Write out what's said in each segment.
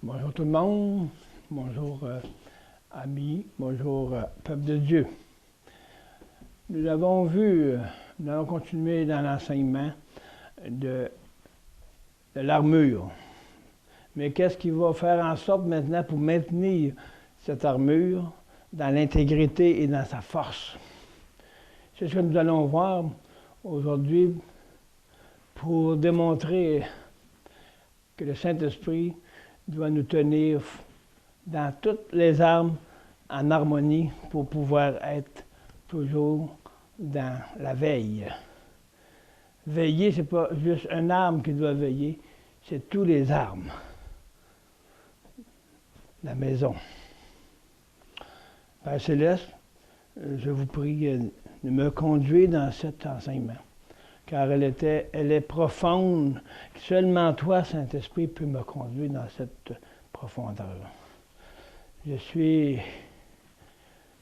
Bonjour tout le monde, bonjour amis, bonjour peuple de Dieu. Nous avons continué dans l'enseignement de l'armure. Mais qu'est-ce qui va faire en sorte maintenant pour maintenir cette armure dans l'intégrité et dans sa force? C'est ce que nous allons voir aujourd'hui pour démontrer que le Saint-Esprit doit nous tenir dans toutes les armes en harmonie pour pouvoir être toujours dans la veille. Veiller, ce n'est pas juste une arme qui doit veiller, c'est toutes les armes. La maison. Père Céleste, je vous prie de me conduire dans cet enseignement, car elle est profonde. Seulement toi, Saint-Esprit, peux me conduire dans cette profondeur.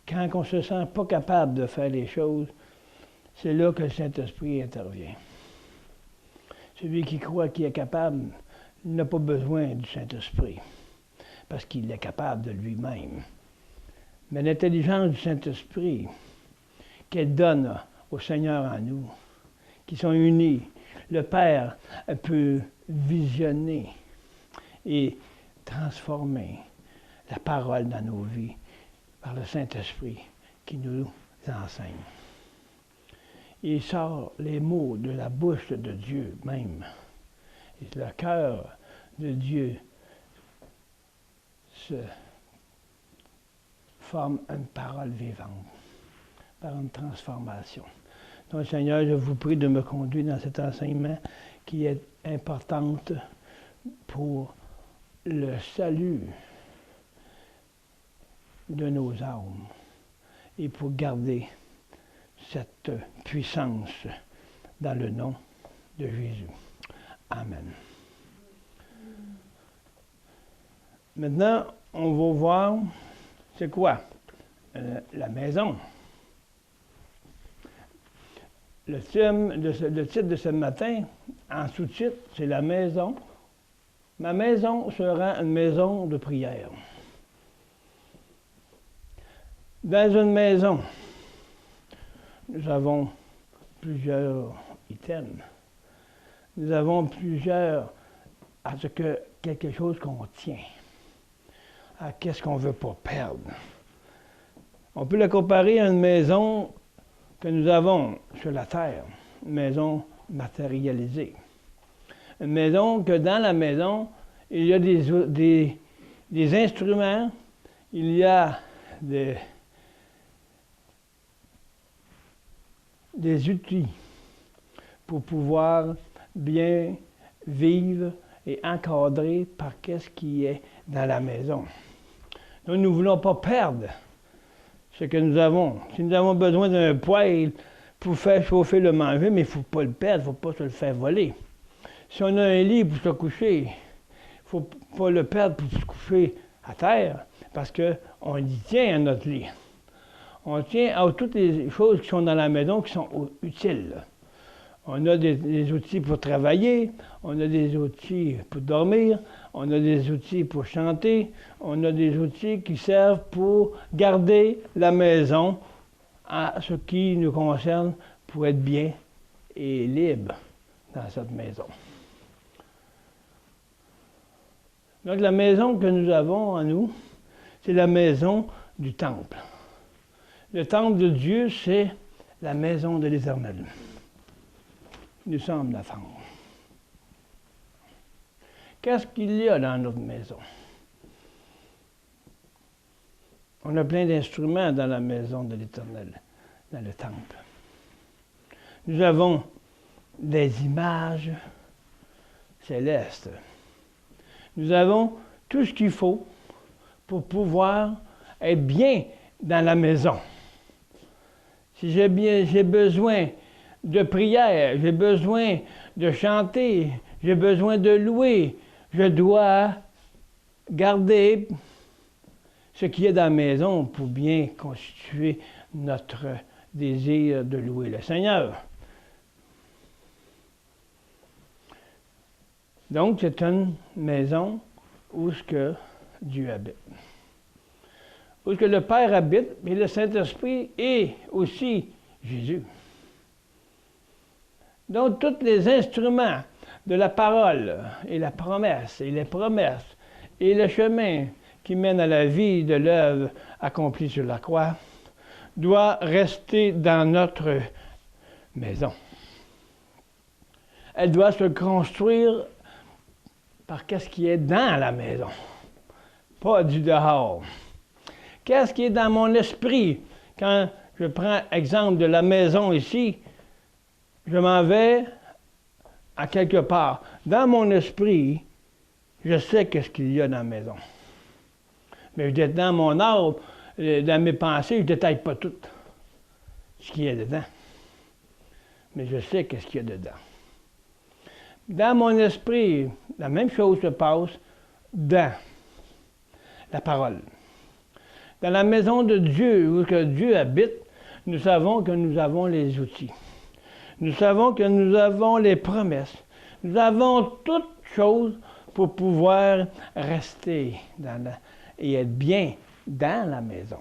Quand on ne se sent pas capable de faire les choses, c'est là que le Saint-Esprit intervient. Celui qui croit qu'il est capable n'a pas besoin du Saint-Esprit, parce qu'il est capable de lui-même. Mais l'intelligence du Saint-Esprit qu'elle donne au Seigneur en nous, qui sont unis, le Père peut visionner et transformer la parole dans nos vies par le Saint-Esprit qui nous enseigne. Il sort les mots de la bouche de Dieu même. Et le cœur de Dieu se forme une parole vivante par une transformation. Donc, Seigneur, je vous prie de me conduire dans cet enseignement qui est important pour le salut de nos âmes et pour garder cette puissance dans le nom de Jésus. Amen. Maintenant, on va voir, c'est quoi? La maison. Le titre de ce matin, en sous-titre, c'est la maison. Ma maison sera une maison de prière. Dans une maison, nous avons plusieurs items. Nous avons à ce que quelque chose qu'on tient, à qu'est-ce qu'on ne veut pas perdre. On peut la comparer à une maison que nous avons sur la terre, une maison matérialisée. Une maison que dans la maison, il y a des instruments, il y a des outils pour pouvoir bien vivre et encadrer par qu'est-ce qui est dans la maison. Donc, nous ne voulons pas perdre ce que nous avons. Si nous avons besoin d'un poêle pour faire chauffer le manger, mais il ne faut pas le perdre, il ne faut pas se le faire voler. Si on a un lit pour se coucher, il ne faut pas le perdre pour se coucher à terre, parce qu'on y tient à notre lit. On tient à toutes les choses qui sont dans la maison qui sont utiles. On a des outils pour travailler, on a des outils pour dormir, on a des outils pour chanter, on a des outils qui servent pour garder la maison à ce qui nous concerne pour être bien et libre dans cette maison. Donc la maison que nous avons en nous, c'est la maison du temple. Le temple de Dieu, c'est la maison de l'Éternel. Nous sommes la femme. Qu'est-ce qu'il y a dans notre maison? On a plein d'instruments dans la maison de l'Éternel, dans le temple. Nous avons des images célestes. Nous avons tout ce qu'il faut pour pouvoir être bien dans la maison. Si j'ai besoin de prière, j'ai besoin de chanter, j'ai besoin de louer, je dois garder ce qui est dans la maison pour bien constituer notre désir de louer le Seigneur. Donc, c'est une maison où est-ce que Dieu habite. Où est-ce que le Père habite, et le Saint-Esprit et aussi Jésus. Donc, tous les instruments de la parole et la promesse et les promesses et le chemin qui mène à la vie de l'œuvre accomplie sur la croix doit rester dans notre maison. Elle doit se construire par qu'est-ce qui est dans la maison, pas du dehors. Qu'est-ce qui est dans mon esprit? Quand je prends exemple de la maison ici, je m'en vais à quelque part. Dans mon esprit, je sais qu'est-ce qu'il y a dans la maison. Mais dans mon âme, dans mes pensées, je ne détaille pas tout ce qu'il y a dedans. Mais je sais qu'est-ce qu'il y a dedans. Dans mon esprit, la même chose se passe dans la parole. Dans la maison de Dieu, où que Dieu habite, nous savons que nous avons les outils. Nous savons que nous avons les promesses. Nous avons toutes choses pour pouvoir rester et être bien dans la maison.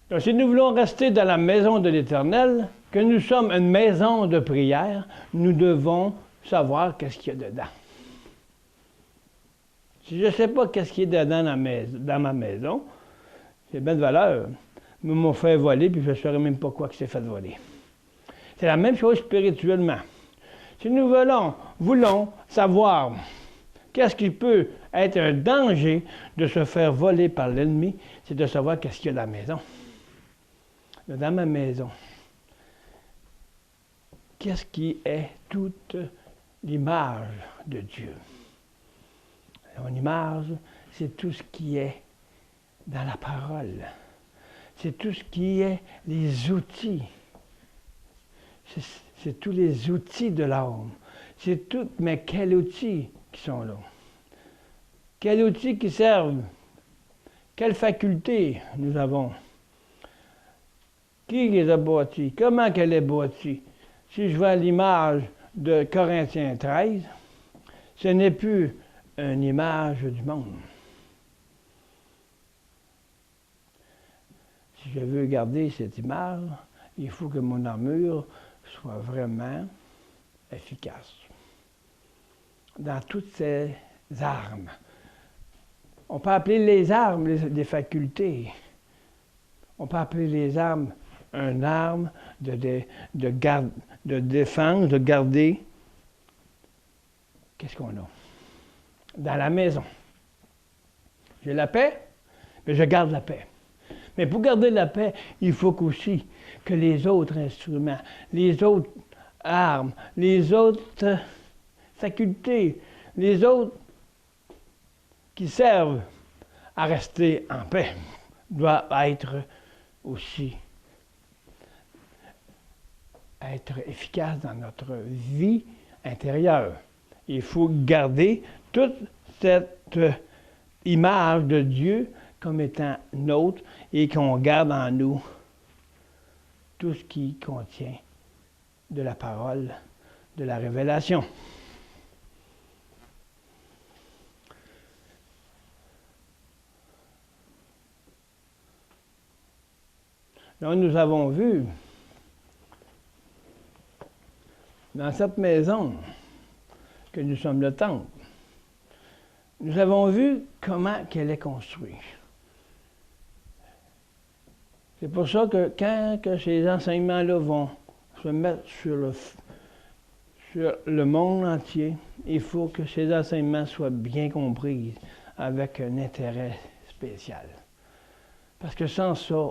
Donc, si nous voulons rester dans la maison de l'Éternel, que nous sommes une maison de prière, nous devons savoir qu'est-ce qu'il y a dedans. Si je ne sais pas qu'est-ce qu'il y a dedans dans ma maison, c'est bien de valeur. Ils m'ont fait voler, puis je ne saurais même pas quoi que c'est fait voler. C'est la même chose spirituellement. Si nous voulons savoir qu'est-ce qui peut être un danger de se faire voler par l'ennemi, c'est de savoir qu'est-ce qu'il y a dans la maison. Dans ma maison, qu'est-ce qui est toute l'image de Dieu? Mon image, c'est tout ce qui est dans la parole. C'est tout ce qui est les outils. C'est tous les outils de l'âme. C'est tout, mais quels outils qui sont là? Quels outils qui servent? Quelles facultés nous avons? Qui les a bâtis? Comment qu'elle est bâtie? Si je vois l'image de Corinthiens 13, ce n'est plus une image du monde. Si je veux garder cette image, il faut que mon armure soit vraiment efficace. Dans toutes ces armes. On peut appeler les armes des facultés. On peut appeler les armes une arme de défense, de garder. Qu'est-ce qu'on a? Dans la maison. J'ai la paix, mais je garde la paix. Mais pour garder la paix, il faut aussi que les autres instruments, les autres armes, les autres facultés, les autres qui servent à rester en paix, doivent être aussi efficaces dans notre vie intérieure. Il faut garder toute cette image de Dieu comme étant nôtre et qu'on garde en nous tout ce qui contient de la parole, de la révélation. Donc, nous avons vu dans cette maison que nous sommes le temple, nous avons vu comment qu'elle est construite. C'est pour ça que quand ces enseignements-là vont se mettre sur le monde entier, il faut que ces enseignements soient bien compris avec un intérêt spécial. Parce que sans ça,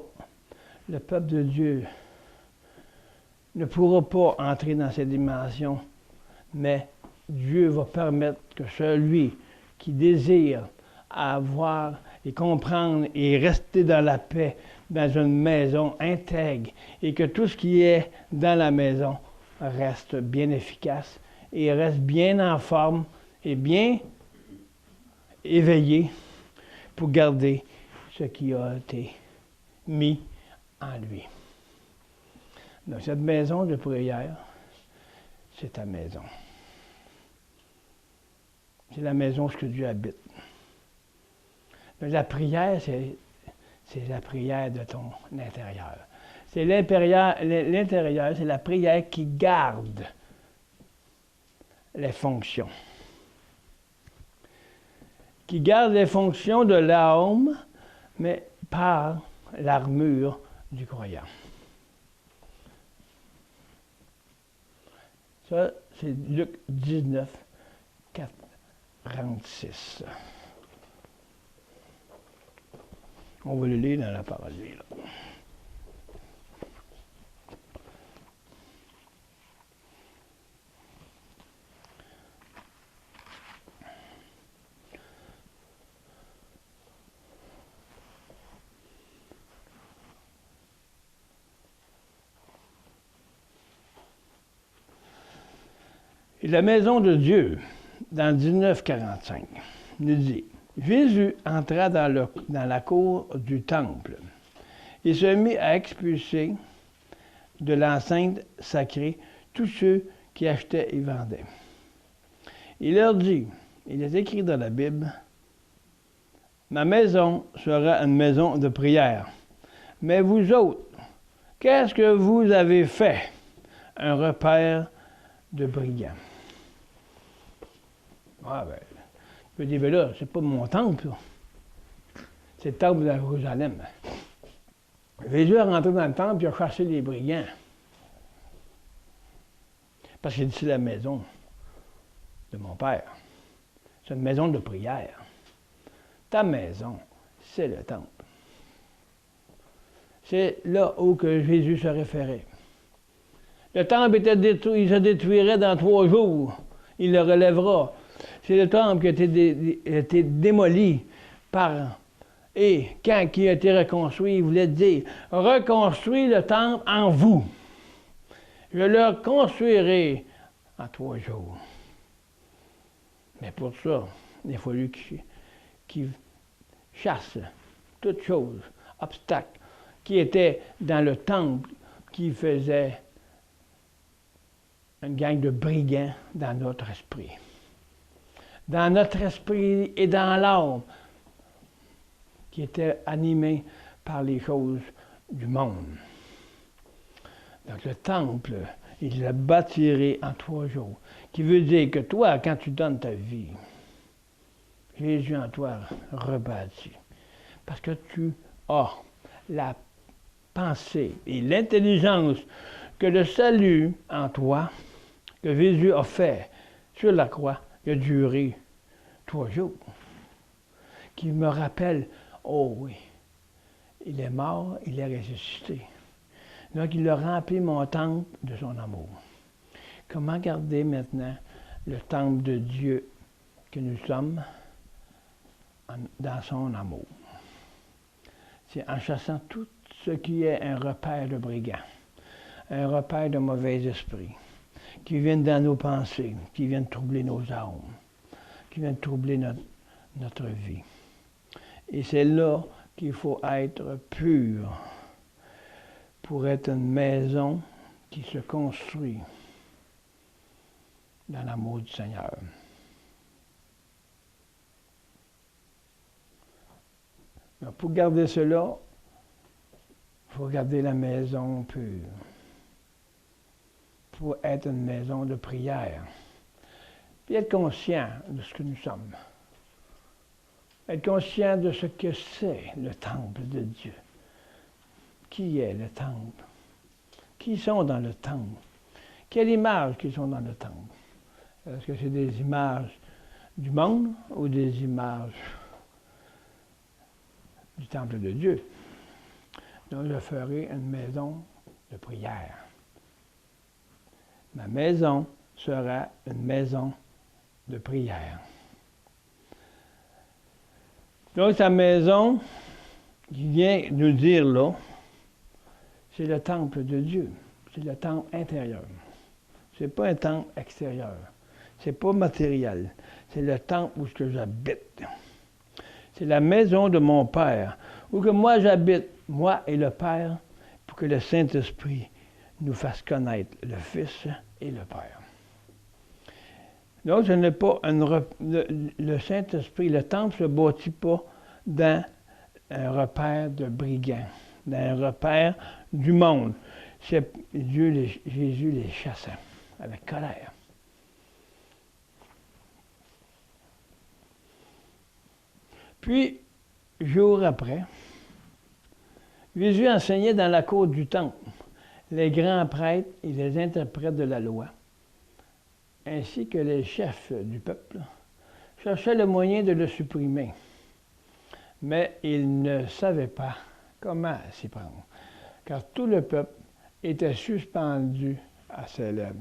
le peuple de Dieu ne pourra pas entrer dans ces dimensions, mais Dieu va permettre que celui qui désire avoir et comprendre et rester dans la paix dans une maison intègre et que tout ce qui est dans la maison reste bien efficace et reste bien en forme et bien éveillé pour garder ce qui a été mis en lui. Donc cette maison de prière, c'est ta maison. C'est la maison où Dieu habite. Mais la prière, c'est la prière de ton intérieur. C'est l'intérieur, c'est la prière qui garde les fonctions. Qui garde les fonctions de l'âme, mais par l'armure du croyant. Ça, c'est Luc 19, 46. On va le lire dans la parole. Là. Et la maison de Dieu, dans 1945, nous dit, Jésus entra dans la cour du temple et se mit à expulser de l'enceinte sacrée tous ceux qui achetaient et vendaient. Il leur dit, il est écrit dans la Bible, « Ma maison sera une maison de prière. Mais vous autres, qu'est-ce que vous avez fait? Un repère de brigands. » Ah ben, je me dis, ben là, c'est pas mon temple, là. C'est le temple de Jérusalem. Jésus est rentré dans le temple et a chassé les brigands. Parce qu'il dit, c'est la maison de mon Père. C'est une maison de prière. Ta maison, c'est le temple. C'est là où que Jésus se référait. Le temple était détruit, il se détruirait dans 3 jours. Il le relèvera. C'est le temple qui a été démoli par... Et quand il a été reconstruit, il voulait dire, reconstruis le temple en vous. Je le construirai en 3 jours. Mais pour ça, il a fallu qu'il chasse toutes choses, obstacles, qui étaient dans le temple, qui faisait une gang de brigands dans notre esprit. Dans notre esprit et dans l'âme, qui était animé par les choses du monde. Donc le temple, il l'a bâtiré en 3 jours. Qui veut dire que toi, quand tu donnes ta vie, Jésus en toi rebâtit. Parce que tu as la pensée et l'intelligence que le salut en toi, que Jésus a fait sur la croix, il a duré 3 jours. Qui me rappelle, oh oui, il est mort, il est ressuscité. Donc il a rempli mon temple de son amour. Comment garder maintenant le temple de Dieu que nous sommes dans son amour? C'est en chassant tout ce qui est un repère de brigands, un repère de mauvais esprits, qui viennent dans nos pensées, qui viennent troubler nos âmes, qui viennent troubler notre vie. Et c'est là qu'il faut être pur pour être une maison qui se construit dans l'amour du Seigneur. Donc, pour garder cela, il faut garder la maison pure. Pour être une maison de prière. Puis être conscient de ce que nous sommes. Être conscient de ce que c'est le temple de Dieu. Qui est le temple? Qui sont dans le temple? Quelles images qui sont dans le temple? Est-ce que c'est des images du monde ou des images du temple de Dieu? Donc je ferai une maison de prière. Ma maison sera une maison de prière. Donc, sa maison, qui vient nous dire là, c'est le temple de Dieu. C'est le temple intérieur. Ce n'est pas un temple extérieur. Ce n'est pas matériel. C'est le temple où j'habite. C'est la maison de mon Père, où que moi j'habite, moi et le Père, pour que le Saint-Esprit nous fasse connaître le Fils et le Père. Donc, ce n'est pas le Saint-Esprit, le temple ne se bâtit pas dans un repère de brigands, dans un repère du monde. Jésus les chassait avec colère. Puis, jour après, Jésus enseignait dans la cour du temple les grands prêtres et les interprètes de la loi, ainsi que les chefs du peuple, cherchaient le moyen de le supprimer. Mais ils ne savaient pas comment s'y prendre, car tout le peuple était suspendu à ses lèvres.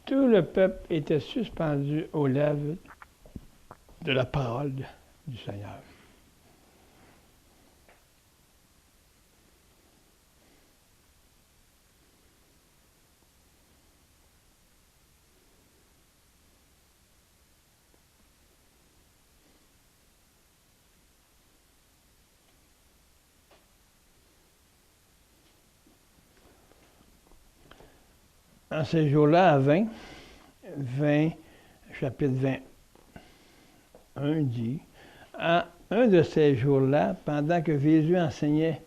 Tout le peuple était suspendu aux lèvres de la parole du Seigneur. En ces jours-là, à 20, chapitre 21 dit, à un de ces jours-là, pendant que Jésus enseignait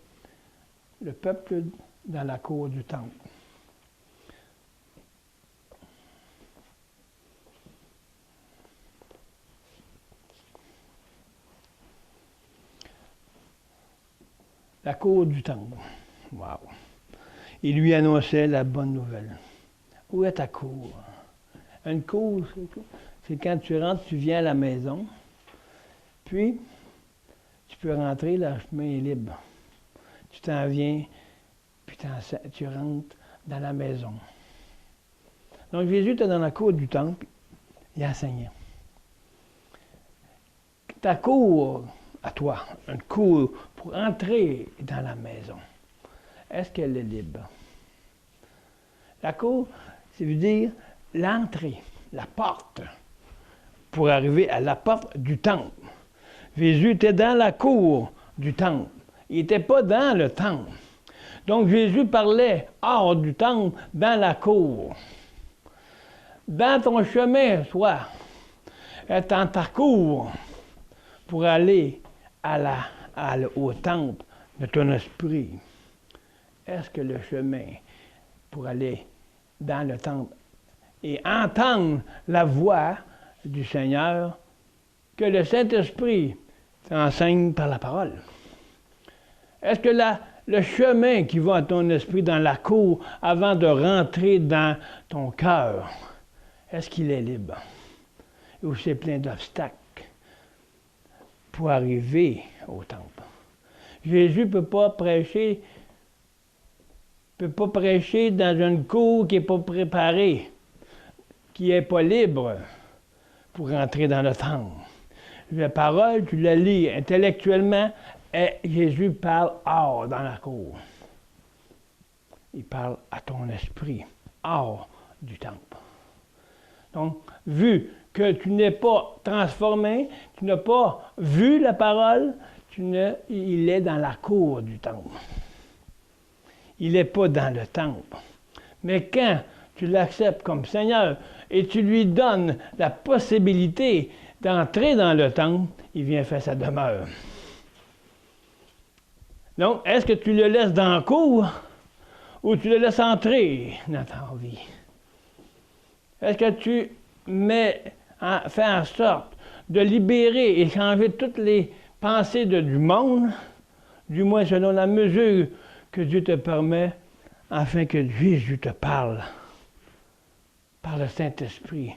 le peuple dans la cour du temple, la cour du temple, wow. Il lui annonçait la bonne nouvelle. Où est ta cour? Une cour, c'est quand tu rentres, tu viens à la maison, puis tu peux rentrer, le chemin est libre. Tu t'en viens, puis tu rentres dans la maison. Donc Jésus était dans la cour du temple, il enseignait. Ta cour, à toi, une cour pour entrer dans la maison, est-ce qu'elle est libre? La cour, ça veut dire l'entrée, la porte, pour arriver à la porte du temple. Jésus était dans la cour du temple. Il n'était pas dans le temple. Donc Jésus parlait hors du temple, dans la cour. Dans ton chemin, toi, est en ta cour pour aller au temple de ton esprit. Est-ce que le chemin pour aller dans le temple et entendre la voix du Seigneur que le Saint-Esprit t'enseigne par la parole? Est-ce que le chemin qui va à ton esprit dans la cour avant de rentrer dans ton cœur, est-ce qu'il est libre? Ou c'est plein d'obstacles pour arriver au temple? Jésus ne peut pas prêcher dans une cour qui n'est pas préparée, qui n'est pas libre pour rentrer dans le temple. La parole, tu la lis intellectuellement, et Jésus parle hors dans la cour. Il parle à ton esprit, hors du temple. Donc, vu que tu n'es pas transformé, tu n'as pas vu la parole, il est dans la cour du temple. Il n'est pas dans le temple. Mais quand tu l'acceptes comme Seigneur et tu lui donnes la possibilité d'entrer dans le temple, il vient faire sa demeure. Donc, est-ce que tu le laisses dans la cour ou tu le laisses entrer dans ta vie? Est-ce que tu fais en sorte de libérer et changer toutes les pensées du monde, du moins selon la mesure que Dieu te permet, afin que Jésus te parle par le Saint-Esprit,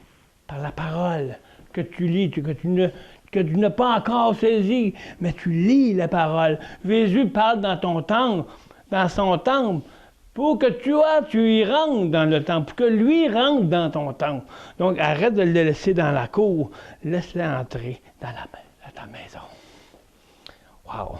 par la parole que tu lis, que tu n'as pas encore saisi, mais tu lis la parole. Jésus parle dans ton temple, dans son temple, pour que tu y rentres dans le temple, pour que lui rentre dans ton temple. Donc, arrête de le laisser dans la cour, laisse-le entrer dans ta maison. Wow!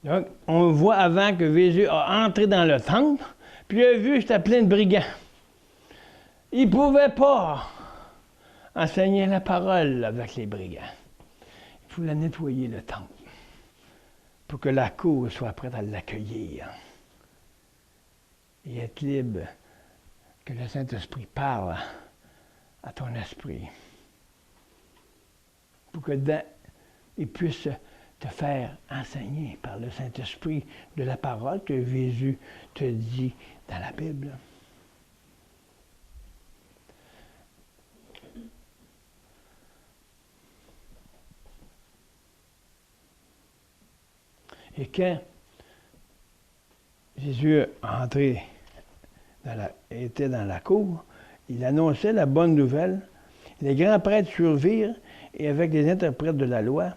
Donc, on voit avant que Jésus a entré dans le temple, puis il a vu que c'était plein de brigands. Il ne pouvait pas enseigner la parole avec les brigands. faut la nettoyer, le temple, pour que la cour soit prête à l'accueillir. Et être libre, que le Saint-Esprit parle à ton esprit. Pour que il puisse te faire enseigner par le Saint-Esprit de la parole que Jésus te dit dans la Bible. Et quand Jésus était dans la cour, il annonçait la bonne nouvelle. Les grands prêtres survirent et avec les interprètes de la loi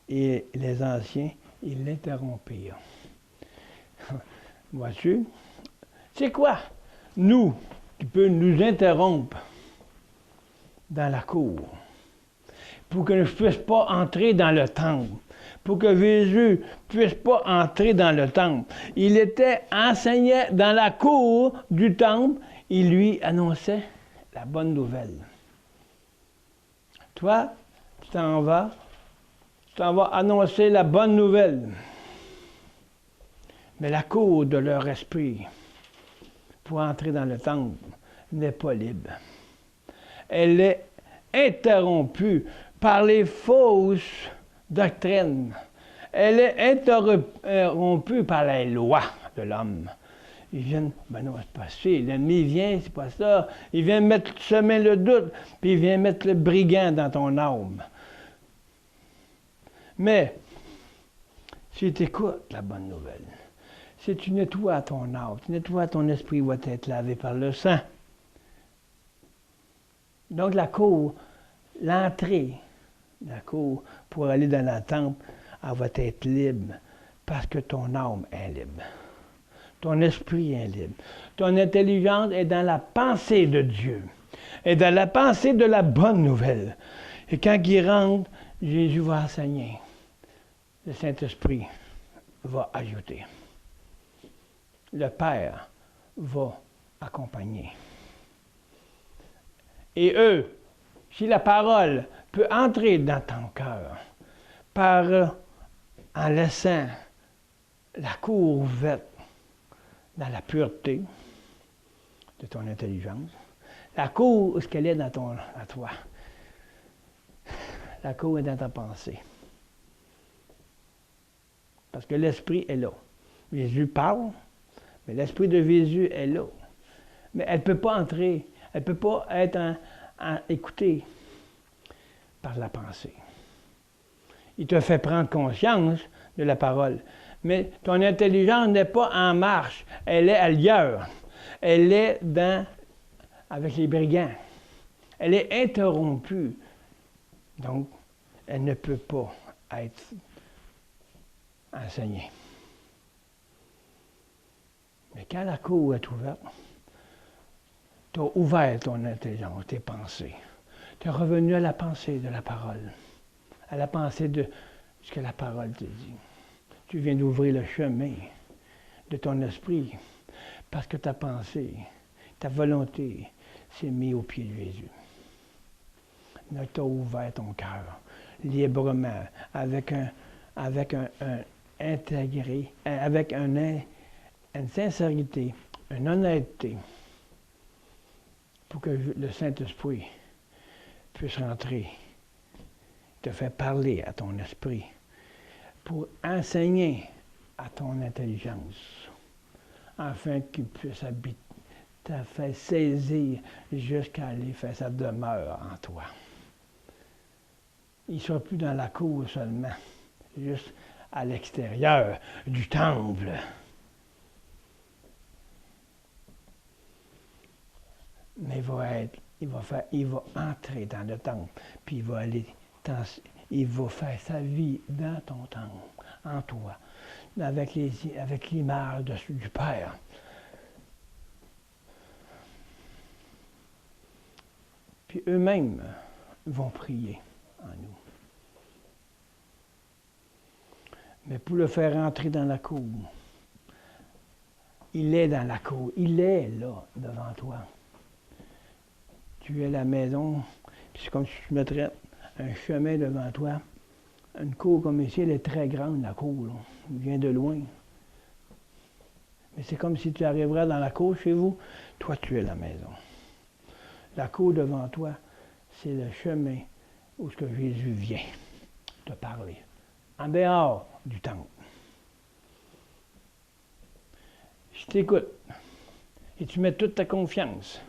et les anciens, ils l'interrompirent. Vois-tu? C'est quoi, nous, qui peut nous interrompre dans la cour pour que je ne puisse pas entrer dans le temple, pour que Jésus ne puisse pas entrer dans le temple. Il était enseigné dans la cour du temple, il lui annonçait la bonne nouvelle. Toi, tu t'en vas annoncer la bonne nouvelle. Mais la cour de leur esprit pour entrer dans le temple n'est pas libre. Elle est interrompue par les fausses doctrines. Elle est interrompue par les lois de l'homme. Ils viennent, ben non, c'est pas ça. L'ennemi vient, c'est pas ça. Il vient semer le doute, puis il vient mettre le brigand dans ton âme. Mais, si tu écoutes la bonne nouvelle, si tu nettoies ton âme, tu nettoies ton esprit, va être lavé par le sang. Donc la cour, l'entrée, la cour pour aller dans la temple, elle va être libre parce que ton âme est libre. Ton esprit est libre. Ton intelligence est dans la pensée de Dieu, est dans la pensée de la bonne nouvelle. Et quand il rentre, Jésus va enseigner. Le Saint-Esprit va ajouter. Le Père va accompagner. Et eux, si la parole peut entrer dans ton cœur en laissant la cour ouverte dans la pureté de ton intelligence, la cour, où est-ce qu'elle est dans toi? La cour est dans ta pensée. Parce que l'Esprit est là. Jésus parle, mais l'Esprit de Jésus est là. Mais elle ne peut pas entrer, elle ne peut pas être écoutée par la pensée. Il te fait prendre conscience de la parole. Mais ton intelligence n'est pas en marche, elle est ailleurs. Elle est avec les brigands. Elle est interrompue. Donc, elle ne peut pas être enseignée. Mais quand la cour est ouverte, tu as ouvert ton intelligence, tes pensées. Tu es revenu à la pensée de la parole, à la pensée de ce que la parole te dit. Tu viens d'ouvrir le chemin de ton esprit parce que ta pensée, ta volonté s'est mise au pied de Jésus. Donc, tu as ouvert ton cœur librement, avec une sincérité, une honnêteté, pour que le Saint-Esprit puisse rentrer, te faire parler à ton esprit, pour enseigner à ton intelligence, afin qu'il puisse habiter, te faire saisir jusqu'à aller faire sa demeure en toi. Il ne sera plus dans la cour seulement, juste à l'extérieur du temple. Mais il va entrer dans le temple, puis il va faire sa vie dans ton temple, en toi, avec l'image du Père. Puis eux-mêmes vont prier en nous. Mais pour le faire entrer dans la cour, il est dans la cour, il est là devant toi. Tu es à la maison, puis c'est comme si tu mettrais un chemin devant toi, Une cour comme ici, elle est très grande, la cour. Là. Elle vient de loin. Mais c'est comme si tu arriverais dans la cour chez vous. Toi, tu es la maison. La cour devant toi, c'est le chemin où ce que Jésus vient te parler. En dehors du temple. Je t'écoute. Et tu mets toute ta confiance,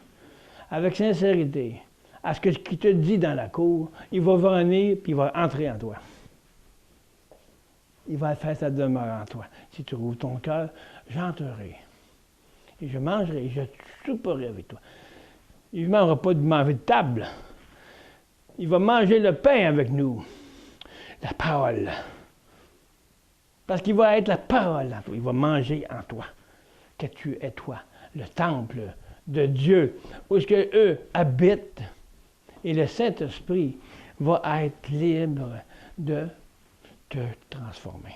avec sincérité, à ce qu'il te dit dans la cour, il va venir puis il va entrer en toi. Il va faire sa demeure en toi. Si tu rouvres ton cœur, j'entrerai. Et je mangerai, je souperai avec toi. Il ne mangera pas de manger de table. Il va manger le pain avec nous. La parole. Parce qu'il va être la parole en toi. Il va manger en toi. Que tu es toi. Le temple de Dieu, où est-ce que eux habitent, et le Saint-Esprit va être libre de te transformer.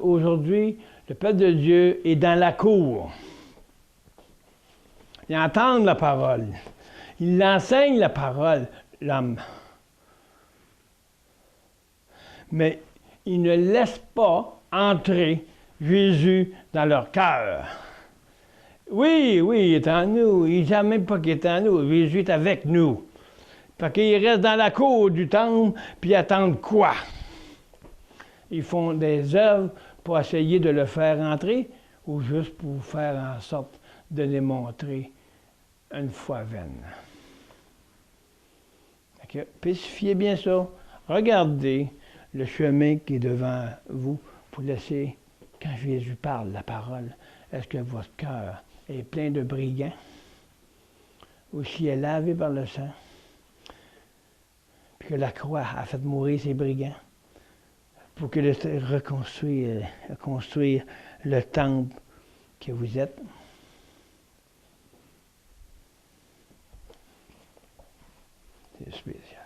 Aujourd'hui, le peuple de Dieu est dans la cour. Ils entendent la parole. Ils enseignent la parole, l'homme. Mais ils ne laissent pas entrer Jésus dans leur cœur. Oui, il est en nous. Ils ne savent même pas qu'il est en nous. Jésus est avec nous. Fait qu'ils restent dans la cour du temple, puis ils attendent quoi? Ils font des œuvres pour essayer de le faire entrer, ou juste pour faire en sorte de les montrer une foi vaine. Spécifiez bien ça. Regardez le chemin qui est devant vous pour laisser. Quand Jésus parle la parole, est-ce que votre cœur est plein de brigands? Ou s'il est lavé par le sang? Puis que la croix a fait mourir ces brigands? Pour que reconstruire le temple que vous êtes? C'est spécial.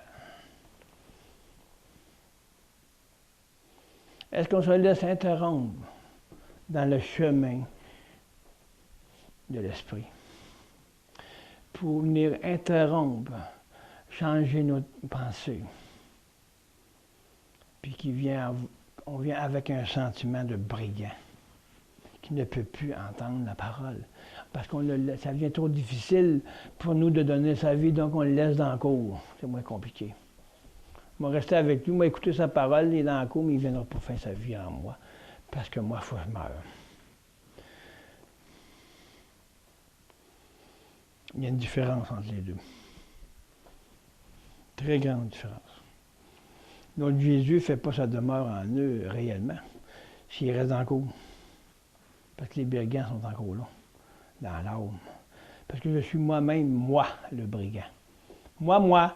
Est-ce qu'on se laisse interrompre dans le chemin de l'esprit pour venir interrompre, changer notre pensée, puis on vient avec un sentiment de brigand qui ne peut plus entendre la parole parce ça devient trop difficile pour nous de donner sa vie, donc on le laisse dans le cours. C'est moins compliqué. Il va rester avec lui, il va écouter sa parole, il est dans le cours, mais il ne viendra pas faire sa vie en moi parce que moi, il faut que je meure. Il y a une différence entre les deux. Très grande différence. Donc Jésus ne fait pas sa demeure en eux réellement, s'il reste dans le cours. Parce que les brigands sont encore là, dans l'âme. Parce que je suis moi-même, moi, le brigand. Moi,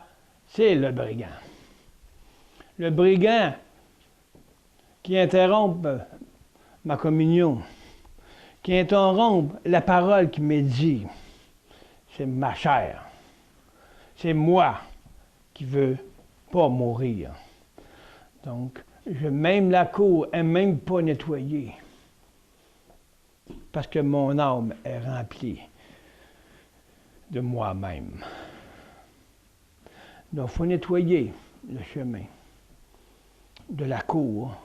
c'est le brigand. Le brigand qui interrompt ma communion, qui interrompt la parole qui m'est dit, c'est ma chair. C'est moi qui veux pas mourir. Donc, même la cour n'est même pas nettoyée. Parce que mon âme est remplie de moi-même. Donc, il faut nettoyer le chemin de la cour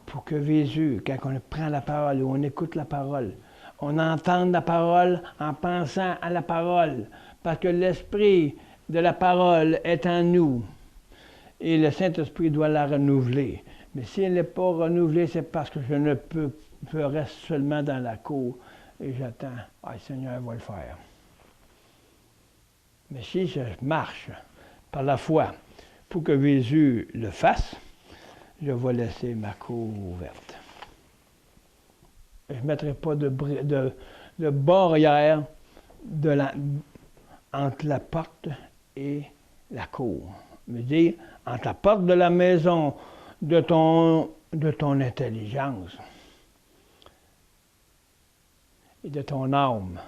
pour que Jésus, quand on prend la parole ou on écoute la parole, on entende la parole en pensant à la parole, parce que l'esprit de la parole est en nous et le Saint-Esprit doit la renouveler. Mais si elle n'est pas renouvelée, c'est parce que je reste seulement dans la cour et j'attends. Ah, le Seigneur va le faire. Mais si je marche par la foi pour que Jésus le fasse, je vais laisser ma cour ouverte. Je ne mettrai pas de barrière entre la porte et la cour. Je veux dire, entre la porte de la maison de ton intelligence et de ton âme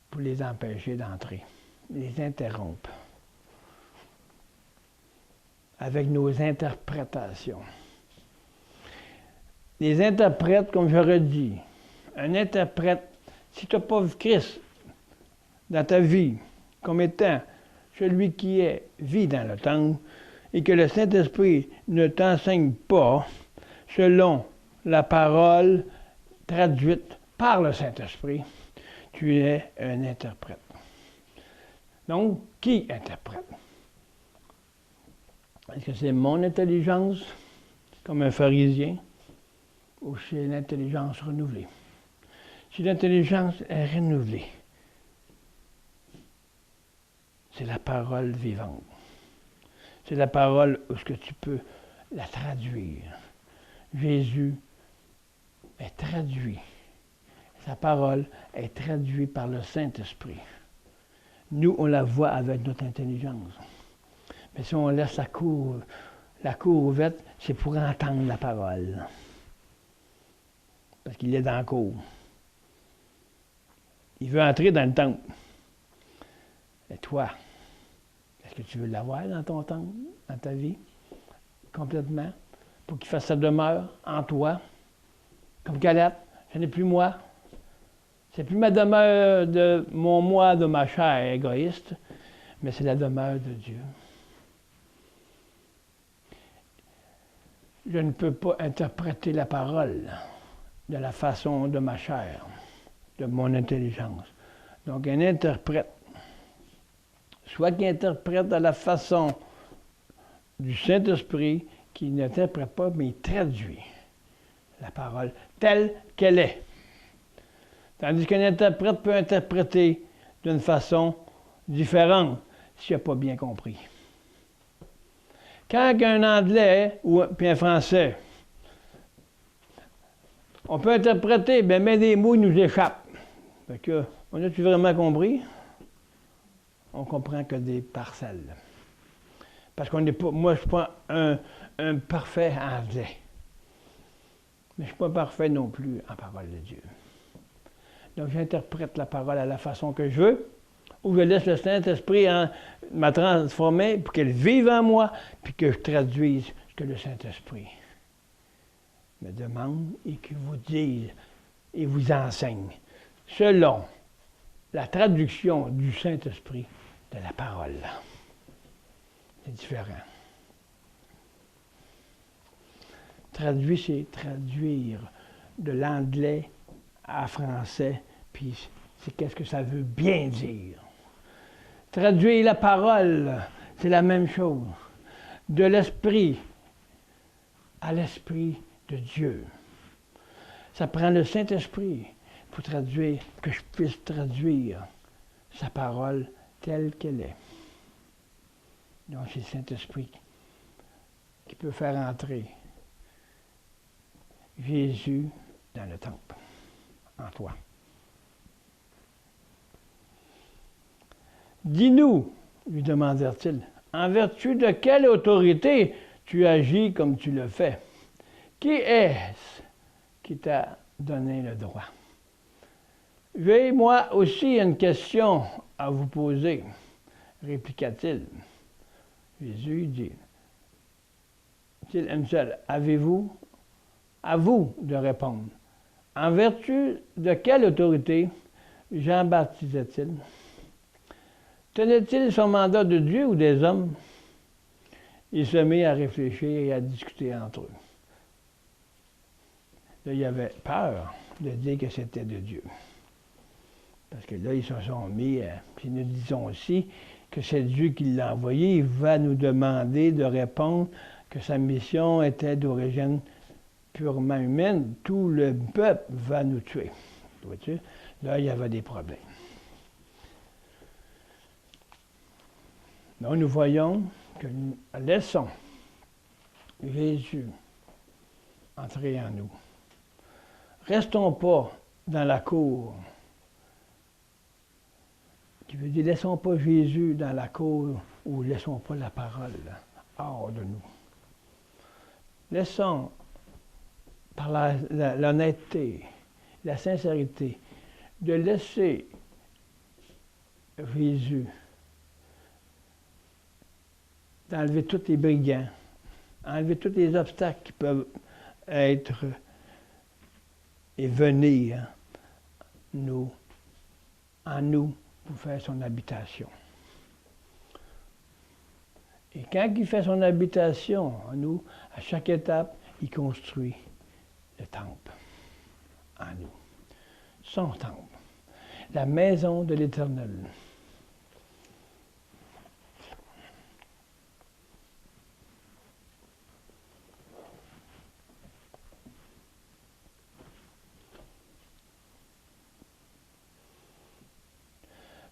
pour les empêcher d'entrer, les interrompre avec nos interprétations. Les interprètes, comme j'aurais dit, un interprète, si tu n'as pas vu Christ dans ta vie comme étant celui qui vit dans le temple, et que le Saint-Esprit ne t'enseigne pas selon la parole traduite par le Saint-Esprit, tu es un interprète. Donc, qui interprète? Est-ce que c'est mon intelligence, comme un pharisien, ou c'est l'intelligence renouvelée? Si l'intelligence est renouvelée, c'est la parole vivante. C'est la parole où ce que tu peux la traduire. Jésus est traduit. Sa parole est traduite par le Saint-Esprit. Nous, on la voit avec notre intelligence. Mais si on laisse la cour ouverte, c'est pour entendre la parole. Parce qu'il est dans la cour. Il veut entrer dans le temple. Et toi, est-ce que tu veux l'avoir dans ton temple, dans ta vie, complètement, pour qu'il fasse sa demeure en toi? Comme Galate, ce n'est plus moi. C'est plus ma demeure de mon moi, de ma chair égoïste, mais c'est la demeure de Dieu. Je ne peux pas interpréter la parole de la façon de ma chair, de mon intelligence. Donc, un interprète, soit qui interprète à la façon du Saint-Esprit, qui n'interprète pas, mais il traduit la parole telle qu'elle est. Tandis qu'un interprète peut interpréter d'une façon différente s'il n'a pas bien compris. Quand un anglais ou puis un français, on peut interpréter, mais des mots nous échappent. Fait que, on a-tu vraiment compris? On comprend que des parcelles. Parce qu'on n'est pas, moi, je ne suis pas un parfait anglais. Mais je ne suis pas parfait non plus en parole de Dieu. Donc, j'interprète la parole à la façon que je veux, ou je laisse le Saint-Esprit m'a transformé pour qu'elle vive en moi, puis que je traduise ce que le Saint-Esprit me demande et qu'il vous dise et vous enseigne, selon la traduction du Saint-Esprit de la parole. C'est différent. Traduire, c'est traduire de l'anglais à français, puis c'est qu'est-ce que ça veut bien dire. Traduire la parole, c'est la même chose. De l'esprit à l'esprit de Dieu. Ça prend le Saint-Esprit pour traduire, que je puisse traduire sa parole telle qu'elle est. Donc c'est le Saint-Esprit qui peut faire entrer Jésus dans le temple, en toi. Dis-nous, lui demandèrent-ils, en vertu de quelle autorité tu agis comme tu le fais? Qui est-ce qui t'a donné le droit? J'ai moi aussi une question à vous poser, répliqua-t-il. Jésus dit, avez-vous à vous de répondre? En vertu de quelle autorité Jean baptisait-il? Tenait-il son mandat de Dieu ou des hommes? Il se mit à réfléchir et à discuter entre eux. Là, il avait peur de dire que c'était de Dieu. Parce que là, ils se sont mis, puis nous disons aussi que c'est Dieu qui l'a envoyé. Il va nous demander de répondre que sa mission était d'origine purement humaine. Tout le peuple va nous tuer. Vois-tu? Là, il y avait des problèmes. Donc, nous voyons que nous laissons Jésus entrer en nous. Restons pas dans la cour. Qui veut dire, laissons pas Jésus dans la cour ou laissons pas la parole hors de nous. Laissons, par l'honnêteté, la sincérité, de laisser Jésus d'enlever tous les brigands, enlever tous les obstacles qui peuvent être et venir en nous pour faire son habitation. Et quand il fait son habitation en nous, à chaque étape, il construit le temple en nous. Son temple. La maison de l'Éternel.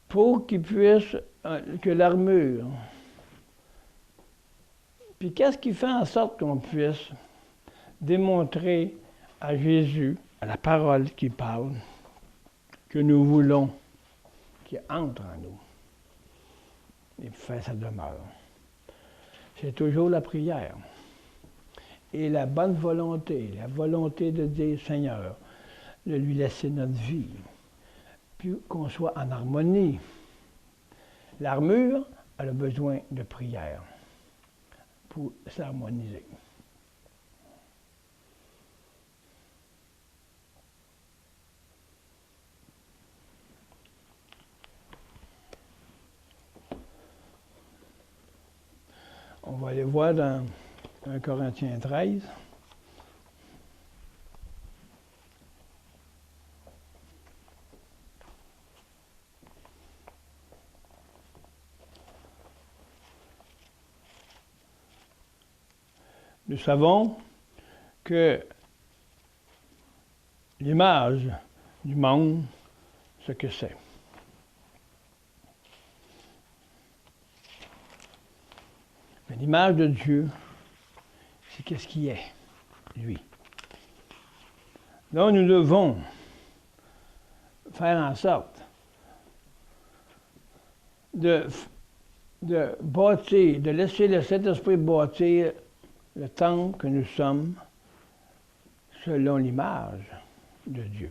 Pour qu'il puisse, que l'armure. Puis qu'est-ce qui fait en sorte qu'on puisse démontrer à Jésus, à la parole qui parle, que nous voulons qu'il entre en nous et faire sa demeure. C'est toujours la prière. Et la bonne volonté, la volonté de dire, Seigneur, de lui laisser notre vie, puis qu'on soit en harmonie. L'armure, elle a besoin de prière pour s'harmoniser. On va aller voir dans 1 Corinthiens 13. Nous savons que l'image du monde, ce que c'est. Mais l'image de Dieu, c'est qu'est-ce qui est, lui. Donc nous devons faire en sorte de bâtir, de laisser le Saint-Esprit bâtir le temple que nous sommes selon l'image de Dieu.